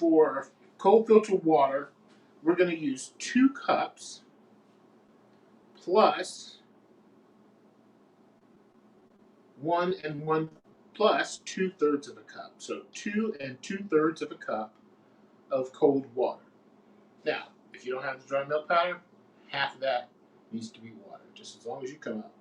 for cold filtered water, we're going to use 2 cups plus 1 and 1 plus 2/3 of a cup. So 2 and 2/3 of a cup of cold water. Now, if you don't have the dry milk powder, half of that needs to be water, just as long as you come up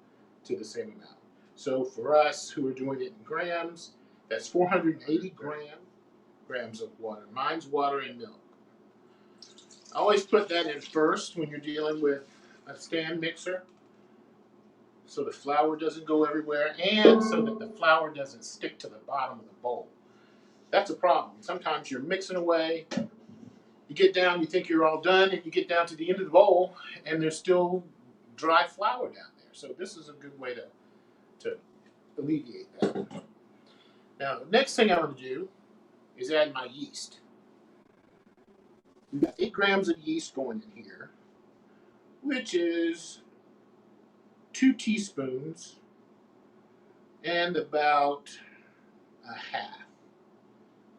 to the same amount. So for us who are doing it in grams, that's 480 grams of water. Mine's water and milk. I always put that in first when you're dealing with a stand mixer, so the flour doesn't go everywhere and so that the flour doesn't stick to the bottom of the bowl. That's a problem. Sometimes you're mixing away, you get down, you think you're all done, and you get down to the end of the bowl and there's still dry flour down there. So this is a good way to alleviate that. Now, the next thing I'm going to do is add my yeast. We've got 8 grams of yeast going in here, which is 2 teaspoons and about a half.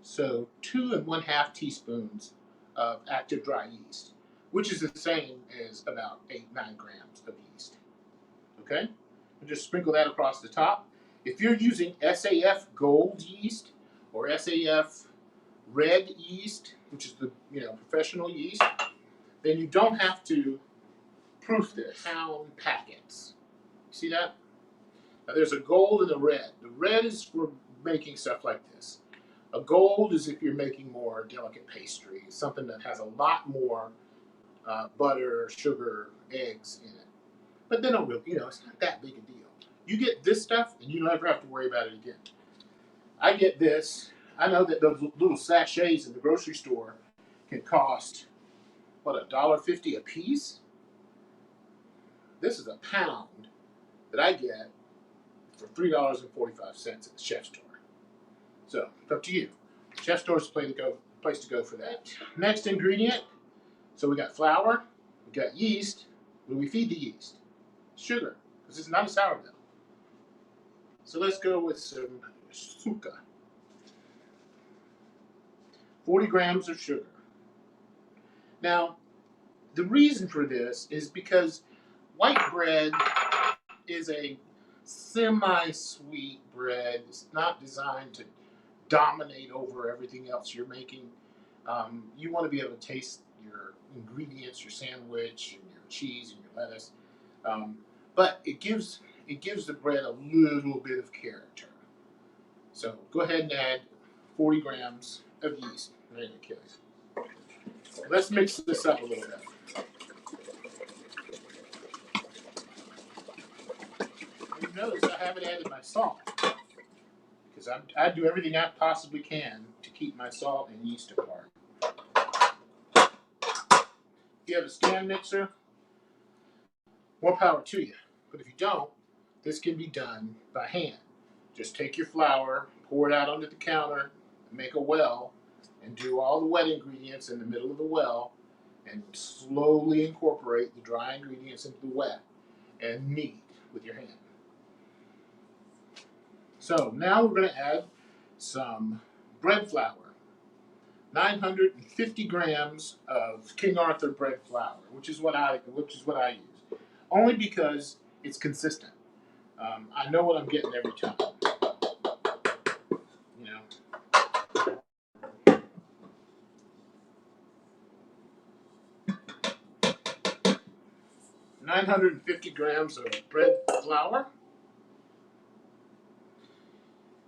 So 2 1/2 teaspoons of active dry yeast, which is the same as about 8-9 grams of yeast. Okay? And just sprinkle that across the top. If you're using SAF gold yeast or SAF red yeast, which is the professional yeast, then you don't have to proof this. Pound packets. See that? Now there's a gold and a red. The red is for making stuff like this. A gold is if you're making more delicate pastry, something that has a lot more butter, sugar, eggs in it. But they don't really, it's not that big a deal. You get this stuff and you never have to worry about it again. I get this. I know that those little sachets in the grocery store can cost, what, $1.50 a piece? This is a pound that I get for $3.45 at the chef store. So it's up to you. Chef store's the place to go for that. Next ingredient. So we got flour, we got yeast. What do we feed the yeast? Sugar, because it's not a sourdough. So let's go with some suka. 40 grams of sugar. Now, the reason for this is because white bread is a semi-sweet bread. It's not designed to dominate over everything else you're making. You want to be able to taste your ingredients, your sandwich, and your cheese, and your lettuce. But it gives the bread a little bit of character. So go ahead and add 40 grams of yeast. Let's mix this up a little bit. You notice I haven't added my salt because I do everything I possibly can to keep my salt and yeast apart. If you have a stand mixer, more power to you. But if you don't, this can be done by hand. Just take your flour, pour it out onto the counter, make a well, and do all the wet ingredients in the middle of the well, and slowly incorporate the dry ingredients into the wet, and knead with your hand. So now we're going to add some bread flour. 950 grams of King Arthur bread flour, which is what I use, only because it's consistent. I know what I'm getting every time. 950 grams of bread flour,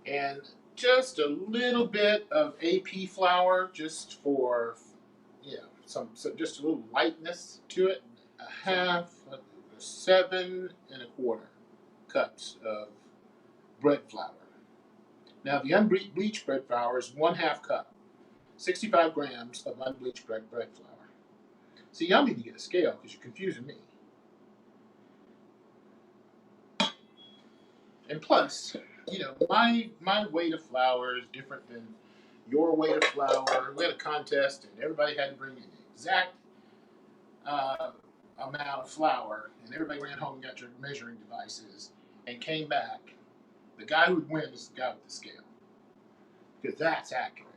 and just a little bit of AP flour, just for just a little lightness to it. A half, 7 1/4 cups of bread flour. Now the unbleached bread flour is 1/2 cup, 65 grams of unbleached bread flour. See, y'all need to get a scale because you're confusing me. And plus, my weight of flour is different than your weight of flour. We had a contest, and everybody had to bring in the exact amount of flour, and everybody ran home and got their measuring devices and came back. The guy who would win is the guy with the scale, because that's accurate.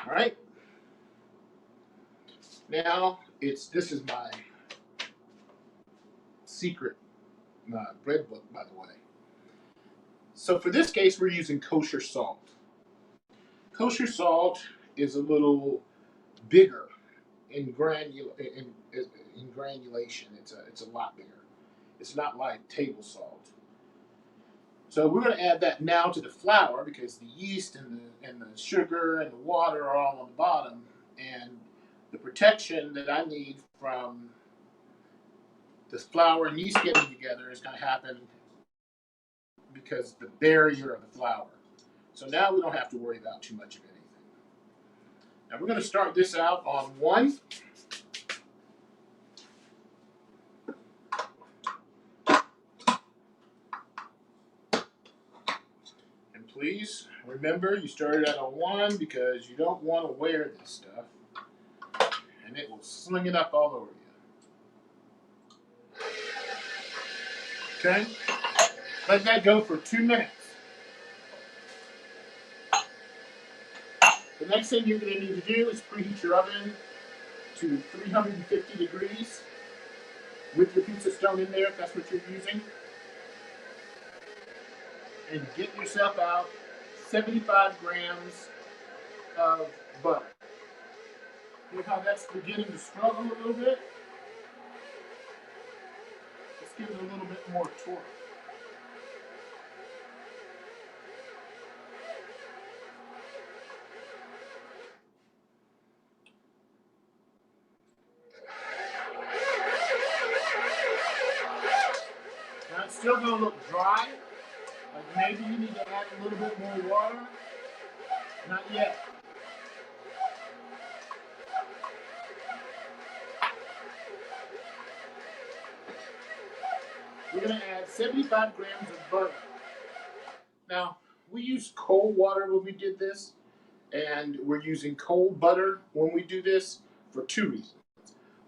All right. Now this is my secret bread book, by the way. So for this case, we're using kosher salt. Kosher salt is a little bigger in granulation. It's a lot bigger. It's not like table salt. So we're going to add that now to the flour because the yeast and the sugar and the water are all on the bottom, and the protection that I need from the flour and yeast getting together is going to happen because the barrier of the flour. So now we don't have to worry about too much of anything. Now we're going to start this out on 1. And please remember, you started out on 1 because you don't want to wear this stuff, and it will sling it up all over you. Okay? Let that go for 2 minutes. The next thing you're going to need to do is preheat your oven to 350 degrees with your pizza stone in there if that's what you're using. And get yourself out 75 grams of butter. See how that's beginning to struggle a little bit? Let's give it a little bit more torque. Now it's still going to look dry. Like maybe you need to add a little bit more water. Not yet. We're going to add 75 grams of butter. Now, we used cold water when we did this, and we're using cold butter when we do this for 2 reasons.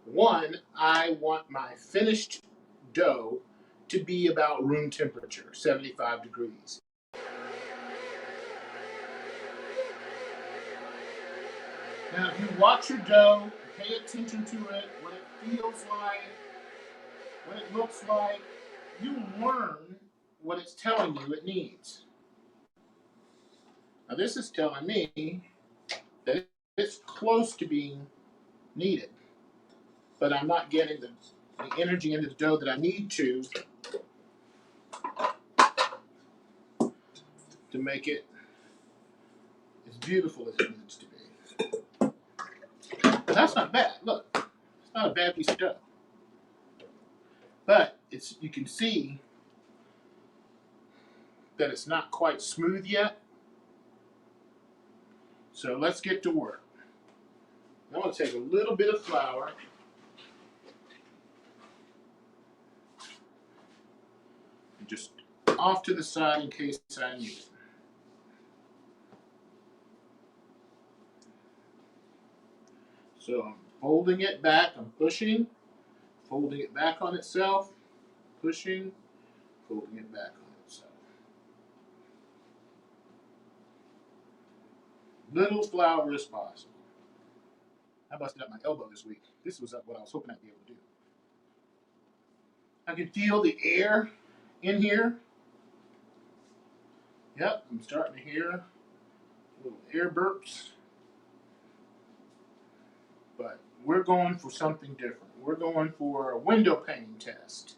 One, I want my finished dough to be about room temperature, 75 degrees. Now, if you watch your dough, pay attention to it, what it feels like, what it looks like, you learn what it's telling you it needs. Now, this is telling me that it's close to being kneaded, but I'm not getting the energy into the dough that I need to make it as beautiful as it needs to be. But that's not bad. Look, it's not a bad piece of dough. But you can see that it's not quite smooth yet. So let's get to work. I'm going to take a little bit of flour and just off to the side in case I need it. So I'm folding it back, I'm pushing, folding it back on itself, pushing, folding it back on itself. Little flour as possible. I busted up my elbow this week. This was what I was hoping I'd be able to do. I can feel the air in here. Yep, I'm starting to hear little air burps. But we're going for something different. We're going for a Windowpane test.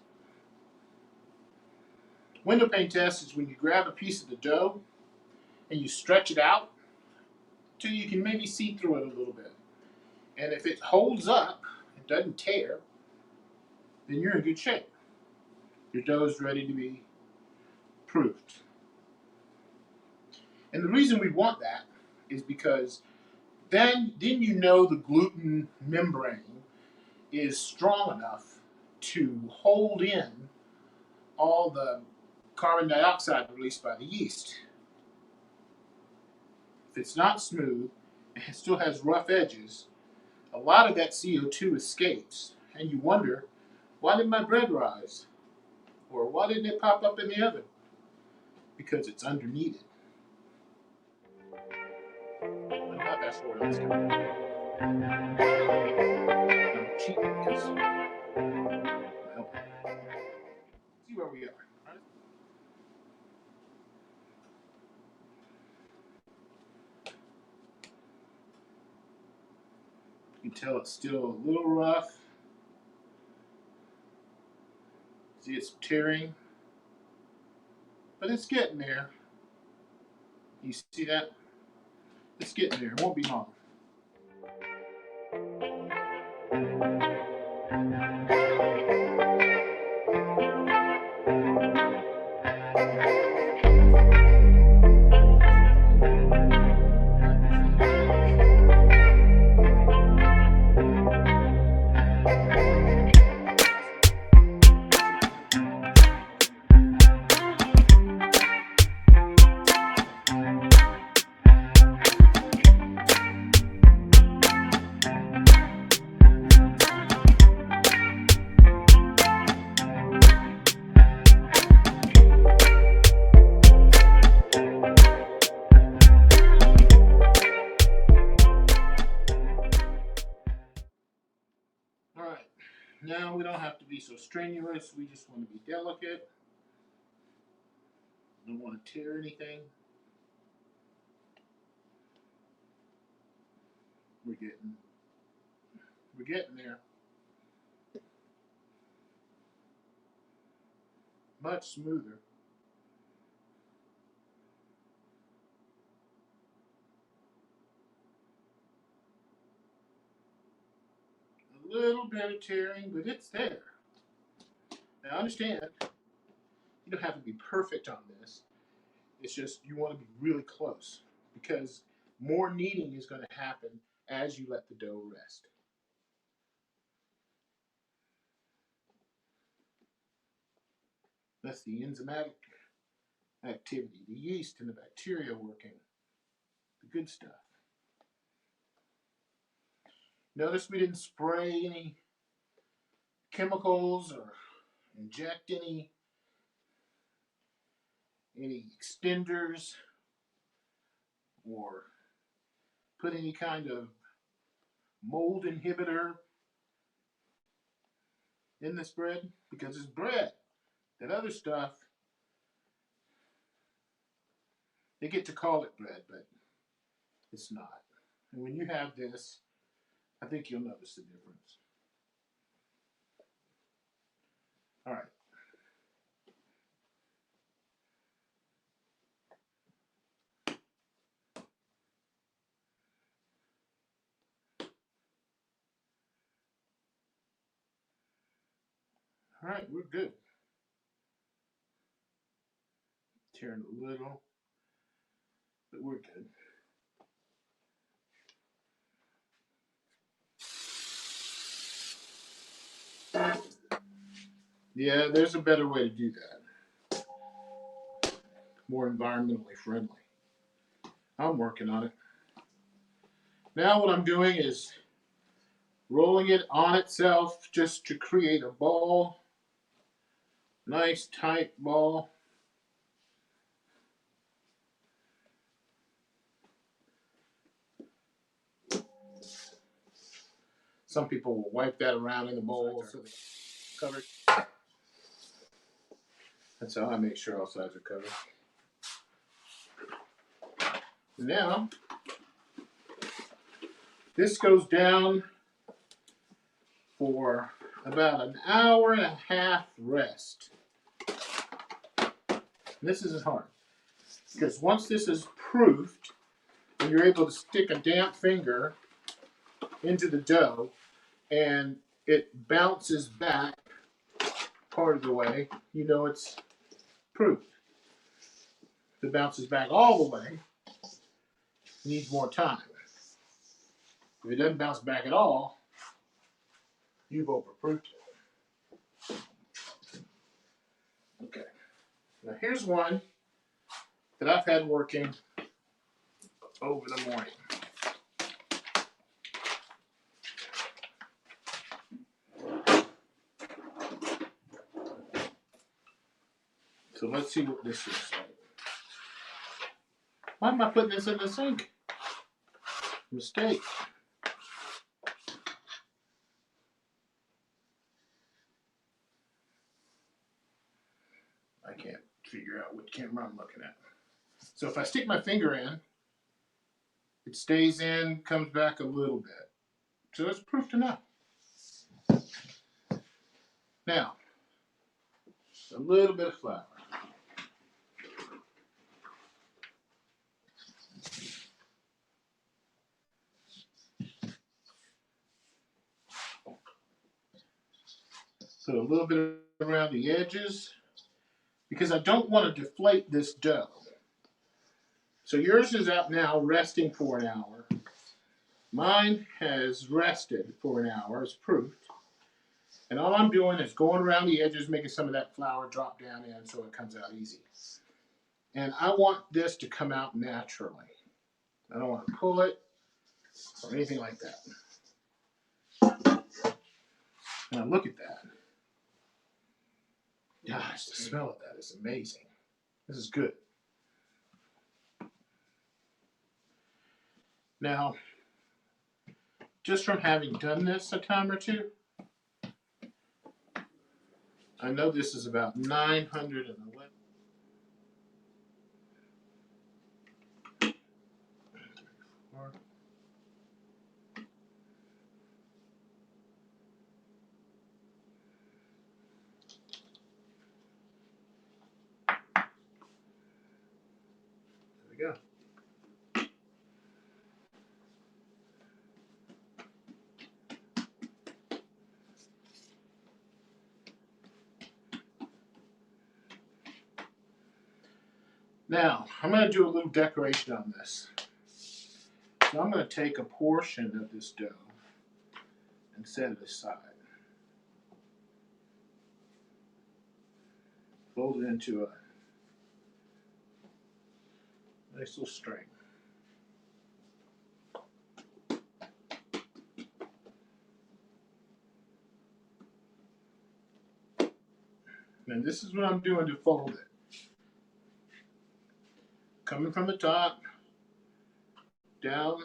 Windowpane test is when you grab a piece of the dough and you stretch it out till you can maybe see through it a little bit. And if it holds up, it doesn't tear, then you're in good shape. Your dough is ready to be proofed. And the reason we want that is because then you know the gluten membrane is strong enough to hold in all the carbon dioxide released by the yeast. If it's not smooth and it still has rough edges, a lot of that CO2 escapes, and you wonder, why did my bread rise? Or why didn't it pop up in the oven? Because it's underneath it. How about that? less oil is coming out. I'm cheating because well, see where we are. You can tell it's still a little rough. See, it's tearing, but it's getting there. You see that? It's getting there. It won't be long. Alright, now we don't have to be so strenuous, we just want to be delicate. Don't want to tear anything. We're getting there. Much smoother. A little bit of tearing, but it's there. Now understand, you don't have to be perfect on this. It's just you want to be really close because more kneading is going to happen as you let the dough rest. That's the enzymatic activity, the yeast and the bacteria working, the good stuff. Notice we didn't spray any chemicals or inject any extenders or put any kind of mold inhibitor in this bread because it's bread. That other stuff, they get to call it bread, but it's not. And when you have this, I think you'll notice the difference. All right. All right, we're good. Tearing a little, but we're good. Yeah, there's a better way to do that. More environmentally friendly. I'm working on it. Now what I'm doing is rolling it on itself just to create a ball. Nice tight ball. Some people will wipe that around in the bowl so they're covered. That's how I make sure all sides are covered. Now, this goes down for about an hour and a half rest. This isn't hard because once this is proofed and you're able to stick a damp finger into the dough and it bounces back part of the way, you know it's proofed. If it bounces back all the way, it needs more time. If it doesn't bounce back at all, you've overproofed it. Okay. Now here's one that I've had working over the morning. So let's see what this looks like. Why am I putting this in the sink? mistake. I can't figure out what camera I'm looking at. So if I stick my finger in, it stays in, comes back a little bit. So it's proof enough. Now, a little bit of flour. Put a little bit around the edges because I don't want to deflate this dough. So yours is out now resting for an hour. Mine has rested for an hour, as proofed. And all I'm doing is going around the edges, making some of that flour drop down in so it comes out easy. And I want this to come out naturally. I don't want to pull it or anything like that. Now look at that. Gosh, the smell of that is amazing. This is good. Now, just from having done this a time or two, I know this is about 911. There we go. Now, I'm going to do a little decoration on this. So I'm going to take a portion of this dough and set it aside. Fold it into a nice little string. And this is what I'm doing to fold it. Coming from the top, down,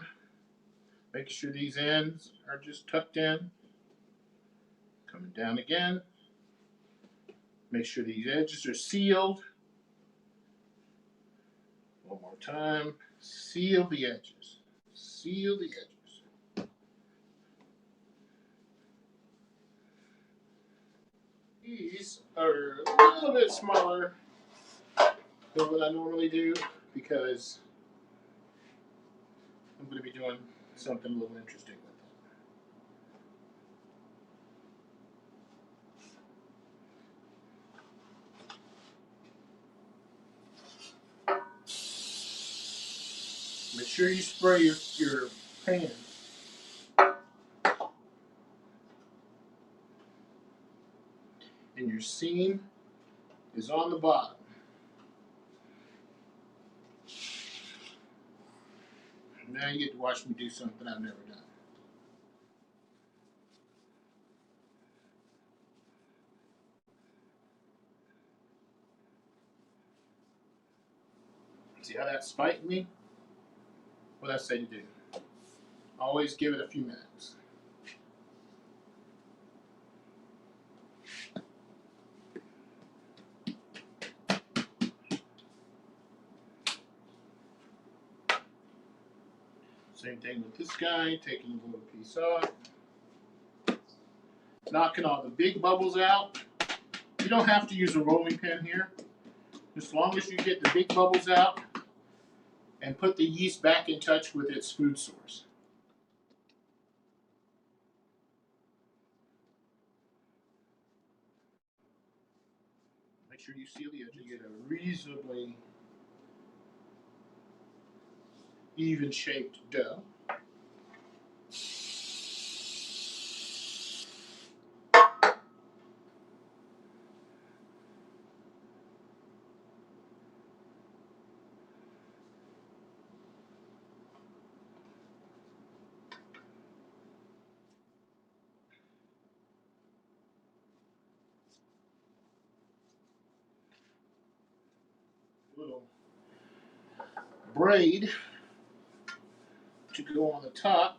making sure these ends are just tucked in. Coming down again. Make sure these edges are sealed. One more time. Seal the edges. Seal the edges. These are a little bit smaller than what I normally do because I'm going to be doing something a little interesting with it. Make sure you spray your pan. And your seam is on the bottom. Now you get to watch me do something I've never done. See how that's fighting me? What I say to do. Always give it a few minutes. Same thing with this guy, taking a little piece off. Knocking all the big bubbles out. You don't have to use a rolling pin here. As long as you get the big bubbles out and put the yeast back in touch with its food source. Make sure you seal the edge. You get a reasonably even shaped dough. Little braid to go on the top,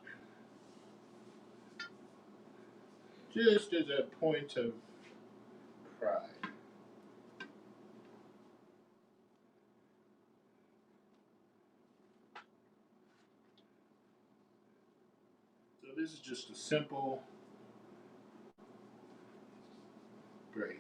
just as a point of pride. So this is just a simple braid.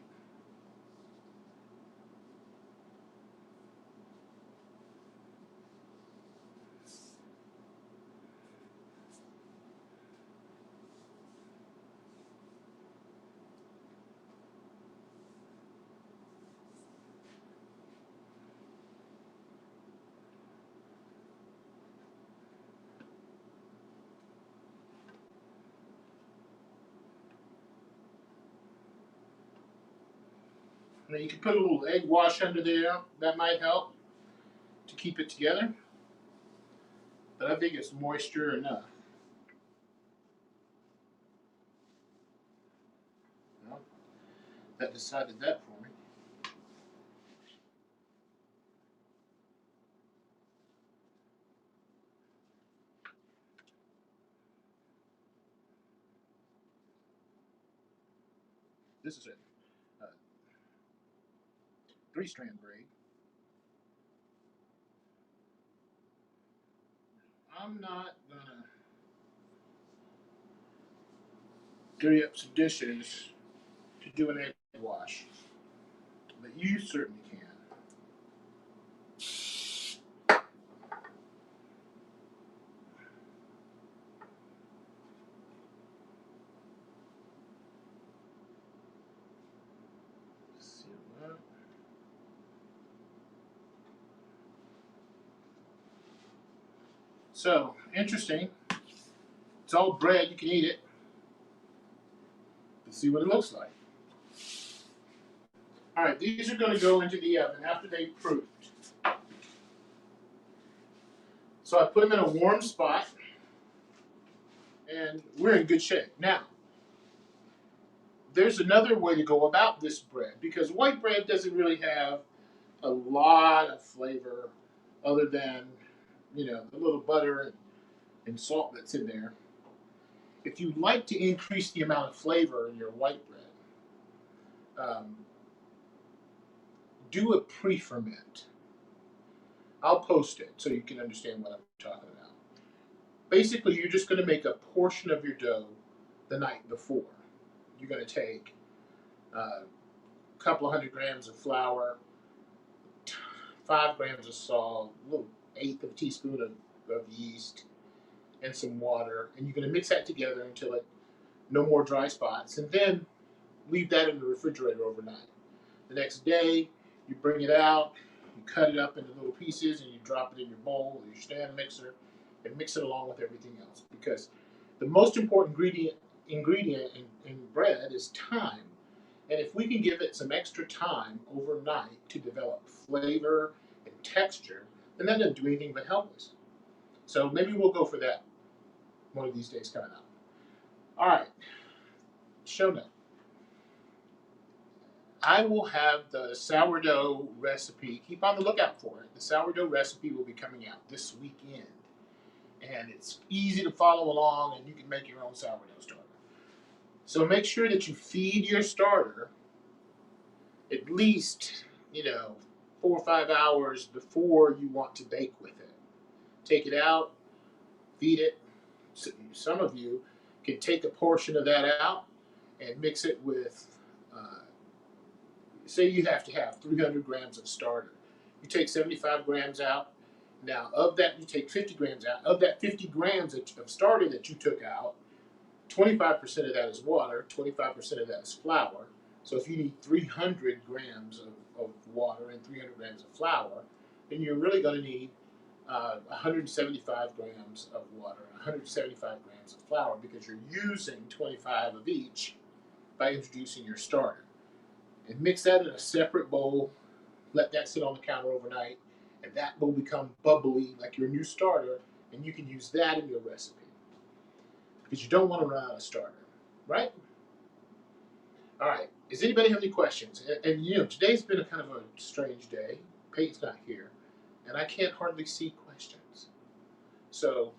Now you can put a little egg wash under there. That might help to keep it together. But I think it's moisture enough. Well, that decided that for me. This is it. Uh, 3-strand braid. I'm not gonna dirty up some dishes to do an egg wash, but you certainly can. So, interesting. It's all bread, you can eat it. Let's see what it looks like. Alright, these are going to go into the oven after they've proofed. So I put them in a warm spot, and we're in good shape. Now, there's another way to go about this bread, because white bread doesn't really have a lot of flavor other than, the little butter and salt that's in there. If you'd like to increase the amount of flavor in your white bread, do a pre-ferment. I'll post it so you can understand what I'm talking about. Basically, you're just going to make a portion of your dough the night before. You're going to take a couple of 100 grams of flour, 5 grams of salt, a little eighth of a teaspoon of yeast, and some water, and you're going to mix that together until no more dry spots, and then leave that in the refrigerator overnight. The next day, you bring it out, you cut it up into little pieces, and you drop it in your bowl or your stand mixer, and mix it along with everything else. Because the most important ingredient in bread is time. And if we can give it some extra time overnight to develop flavor and texture, then that doesn't do anything but help us. So maybe we'll go for that one of these days coming up. All right, show note. I will have the sourdough recipe. Keep on the lookout for it. The sourdough recipe will be coming out this weekend. And it's easy to follow along, and you can make your own sourdough starter. So make sure that you feed your starter at least, 4 or 5 hours before you want to bake with it. Take it out, feed it. Some of you can take a portion of that out and mix it with, say you have to have 300 grams of starter. You take 75 grams out. Now, of that, you take 50 grams out. Of that 50 grams of starter that you took out, 25% of that is water, 25% of that is flour. So if you need 300 grams of water and 300 grams of flour, then you're really going to need 175 grams of water, 175 grams of flour, because you're using 25 of each by introducing your starter. And mix that in a separate bowl, let that sit on the counter overnight, and that will become bubbly like your new starter, and you can use that in your recipe. Because you don't want to run out of starter, right? All right. Does anybody have any questions? And today's been a kind of a strange day. Peyton's not here, and I can't hardly see questions. So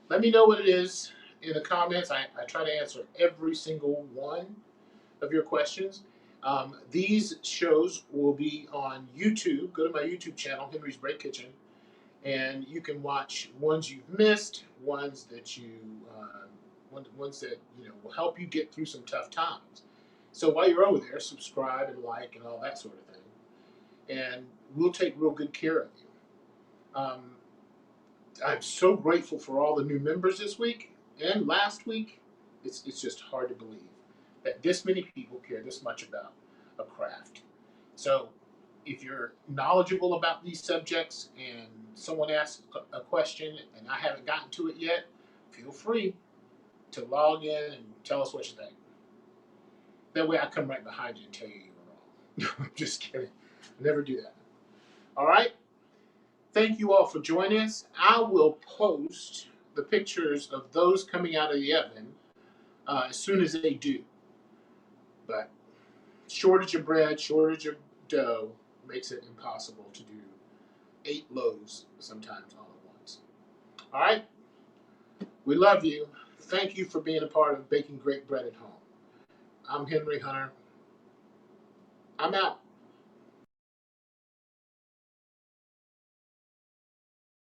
Let me know what it is in the comments. I try to answer every single one of your questions. These shows will be on YouTube. Go to my YouTube channel, Henry's Bread Kitchen, and you can watch ones you've missed, ones that ones that will help you get through some tough times. So while you're over there, subscribe and like and all that sort of thing, and we'll take real good care of you. I'm so grateful for all the new members this week and last week. It's just hard to believe that this many people care this much about a craft. So if you're knowledgeable about these subjects and someone asks a question and I haven't gotten to it yet, feel free to log in and tell us what you think. That way I come right behind you and tell you you were wrong. I'm just kidding. Never do that. All right? Thank you all for joining us. I will post the pictures of those coming out of the oven as soon as they do. But shortage of bread, shortage of dough makes it impossible to do 8 loaves sometimes all at once. All right? We love you. Thank you for being a part of baking great bread at home. I'm Henry Hunter. I'm out.